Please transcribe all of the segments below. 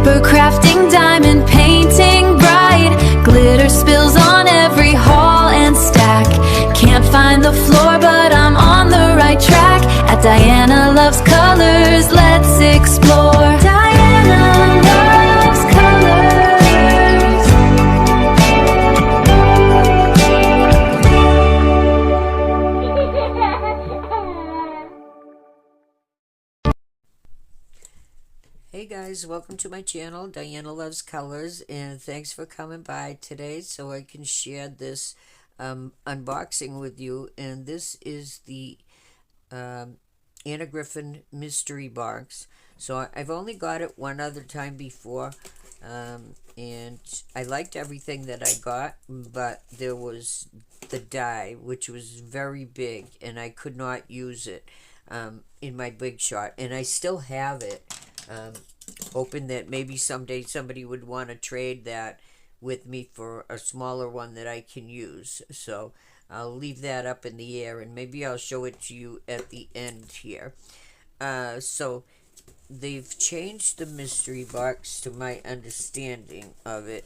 paper crafting, diamond painting bright. Glitter spills on every hall and stack. Can't find the floor, but I'm on the right track. At Diana Loves Colors, let's explore. Diana Loves Colors. Hey guys, welcome to my channel, Diana Loves Colors, and thanks for coming by today so I can share this unboxing with you. And this is the Anna Griffin mystery box. So I've only got it one other time before, and I liked everything that I got, but there was the die, which was very big, and I could not use it in my big shot, and I still have it. Hoping that maybe someday somebody would want to trade that with me for a smaller one that I can use. So I'll leave that up in the air, and maybe I'll show it to you at the end here. So they've changed the mystery box to my understanding of it.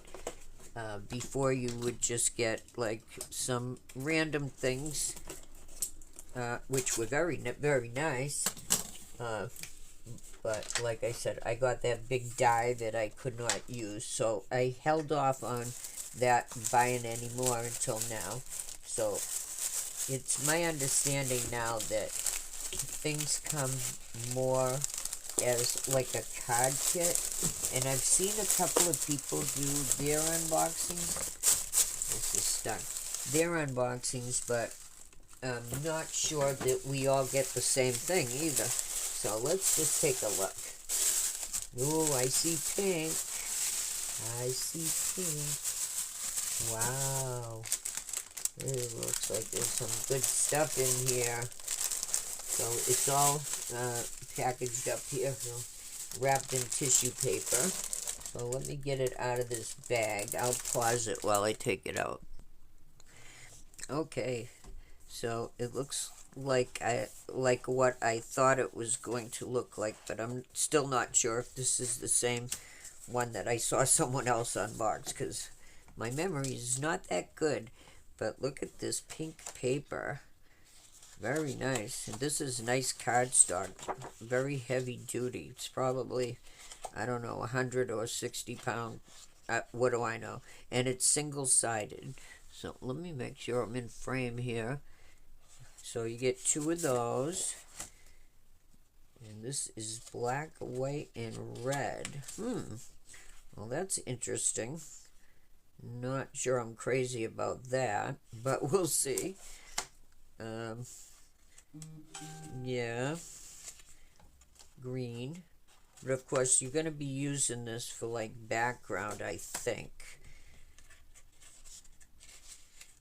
Before you would just get like some random things, which were very nice. But like I said, I got that big die that I could not use, so I held off on that buying any more until now. So it's my understanding now that things come more as like a card kit, and I've seen a couple of people do their unboxings. This is stuck. Their unboxings, but I'm not sure that we all get the same thing either. So let's just take a look. Ooh, I see pink. I see pink. Wow. It looks like there's some good stuff in here. So it's all packaged up here, wrapped in tissue paper. So let me get it out of this bag. I'll pause it while I take it out. Okay. So it looks like what I thought it was going to look like, but I'm still not sure if this is the same one that I saw someone else unbox, because my memory is not that good. But look at this pink paper. Very nice. And this is nice cardstock. Very heavy duty. It's probably, I don't know, 100 or 60 pound. What do I know? And it's single-sided. So let me make sure I'm in frame here. So you get two of those, and this is black, white, and red. Well, that's interesting. Not sure I'm crazy about that, but we'll see. Yeah, green. But of course, you're going to be using this for like background, I think.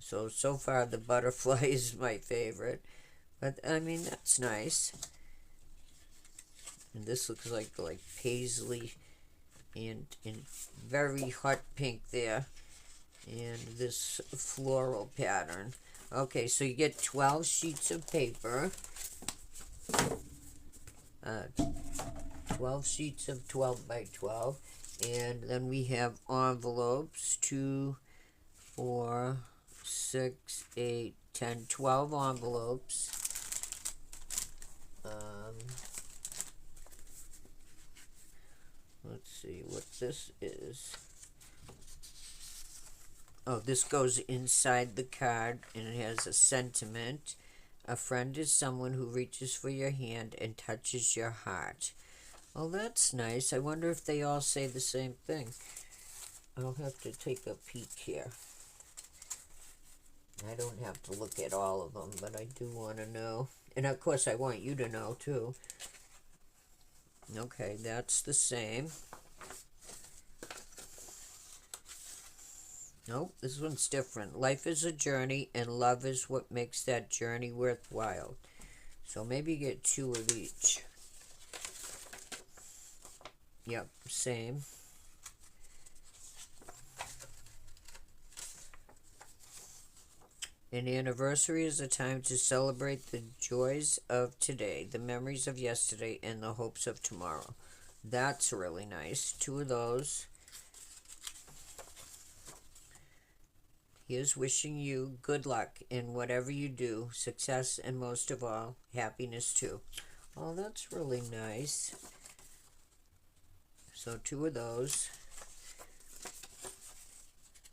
So far the butterfly is my favorite, but I mean, that's nice. And this looks like paisley and very hot pink there, and this floral pattern. Okay, so you get 12 sheets of paper, 12 sheets of 12 by 12, and then we have envelopes, 2, 4, 6, 8, 10, 12 envelopes. Let's see what this is. Oh, this goes inside the card, and it has a sentiment. A friend is someone who reaches for your hand and touches your heart. Well, that's nice. I wonder if they all say the same thing. I'll have to take a peek here. I don't have to look at all of them, but I do want to know. And of course, I want you to know, too. Okay, that's the same. Nope, this one's different. Life is a journey, and love is what makes that journey worthwhile. So maybe get 2 of each. Yep, same. An anniversary is a time to celebrate the joys of today, the memories of yesterday, and the hopes of tomorrow. That's really nice. 2 of those. Here's wishing you good luck in whatever you do, success, and most of all, happiness too. Oh, that's really nice. So 2 of those.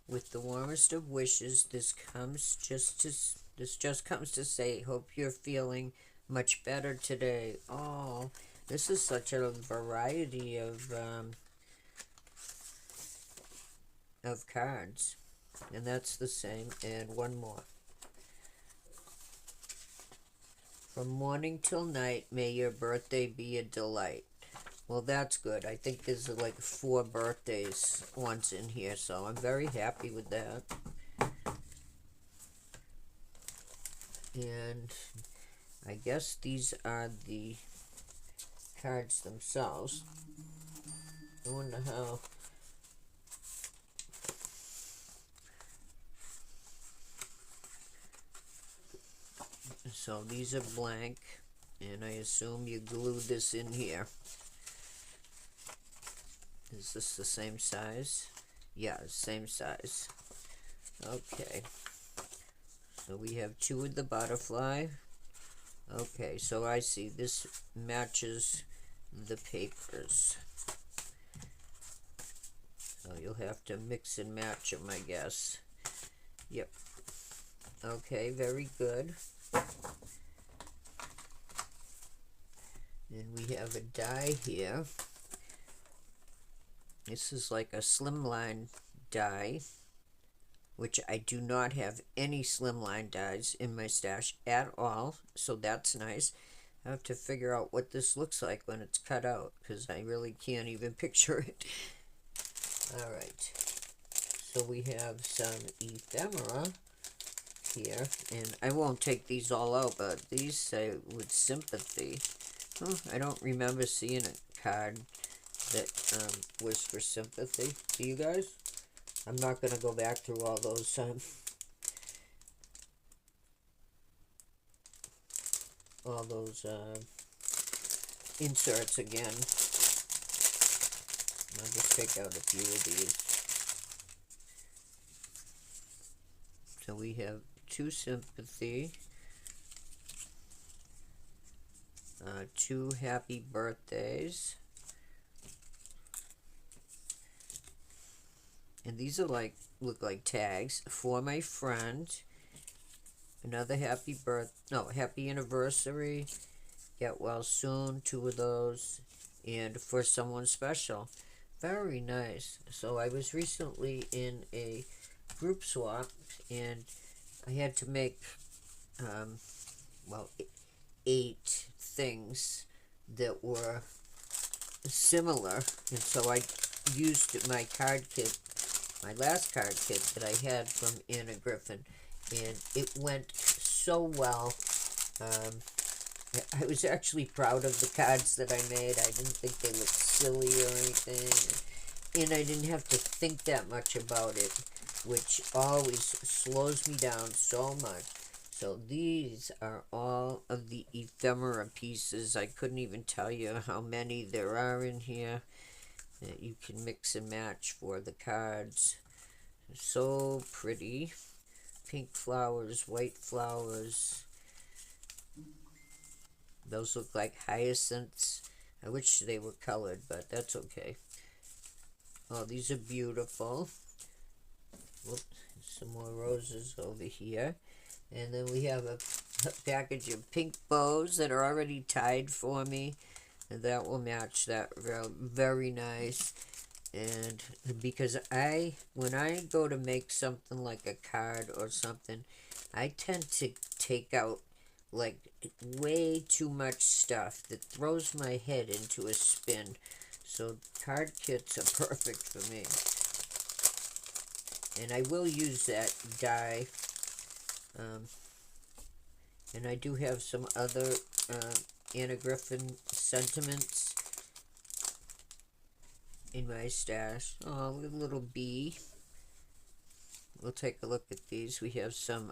With the warmest of wishes, this just comes to say, hope you're feeling much better today. Oh, this is such a variety of cards. And that's the same. And 1 more. From morning till night, may your birthday be a delight. Well, that's good. I think there's like 4 birthdays once in here, so I'm very happy with that. And I guess these are the cards themselves. I wonder how. So these are blank, and I assume you glue this in here. Is this the same size? Yeah, same size. Okay. So we have 2 of the butterfly. Okay, so I see this matches the papers. So you'll have to mix and match them, I guess. Yep. Okay, very good. And we have a die here. This is like a slimline die, which I do not have any slimline dies in my stash at all, so that's nice. I have to figure out what this looks like when it's cut out, because I really can't even picture it. Alright, so we have some ephemera here, and I won't take these all out, but these say with sympathy. Oh, I don't remember seeing a card that was for sympathy. Do you guys? I'm not going to go back through all those inserts again. I'll just pick out a few of these. So we have 2 sympathy, 2 happy birthdays, and these are like, look like tags. For my friend, another happy happy anniversary, get well soon, 2 of those, and for someone special. Very nice. So I was recently in a group swap, and I had to make 8 things that were similar, and so I used my card kit, my last card kit that I had from Anna Griffin, and it went so well. I was actually proud of the cards that I made. I didn't think they looked silly or anything, and I didn't have to think that much about it, which always slows me down so much. So these are all of the ephemera pieces. I couldn't even tell you how many there are in here that you can mix and match for the cards. They're so pretty. Pink flowers, white flowers. Those look like hyacinths. I wish they were colored, but that's okay. Oh, these are beautiful. Whoops, some more roses over here. And then we have a package of pink bows that are already tied for me. And that will match that very nice. And because when I go to make something like a card or something, I tend to take out like way too much stuff that throws my head into a spin. So card kits are perfect for me. And I will use that die. And I do have some other Anna Griffin sentiments in my stash. Oh, a little bee. We'll take a look at these. We have some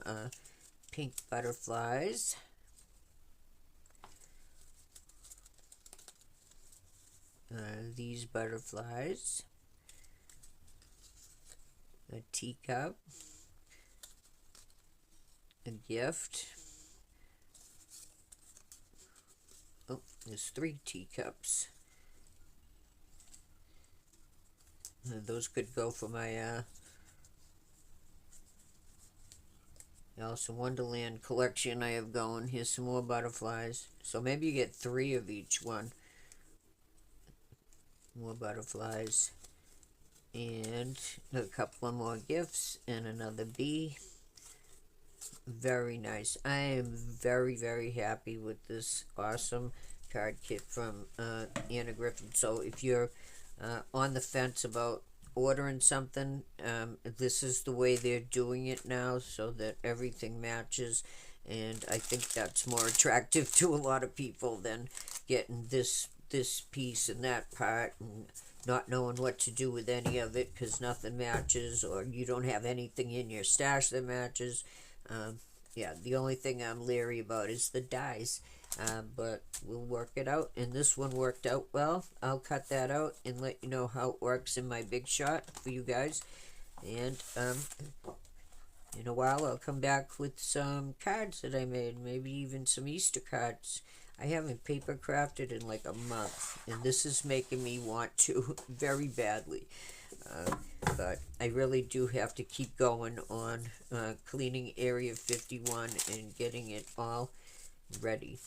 pink butterflies. these butterflies, a teacup, a gift. Oh, there's 3 teacups. Those could go for my Alice in Wonderland collection I have going. Here's some more butterflies. So maybe you get 3 of each one. More butterflies. And a couple of more gifts and another bee. Very nice. I am very, very happy with this awesome card kit from Anna Griffin. So if you're on the fence about ordering something, this is the way they're doing it now, so that everything matches, and I think that's more attractive to a lot of people than getting this piece and that part and not knowing what to do with any of it because nothing matches, or you don't have anything in your stash that matches. Yeah, the only thing I'm leery about is the dies. But we'll work it out, and this one worked out well. I'll cut that out and let you know how it works in my big shot for you guys. And in a while I'll come back with some cards that I made, maybe even some Easter cards. I haven't paper crafted in like a month, and this is making me want to very badly. But I really do have to keep going on cleaning Area 51 and getting it all ready.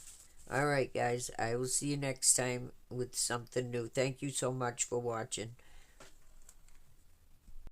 Alright guys, I will see you next time with something new. Thank you so much for watching.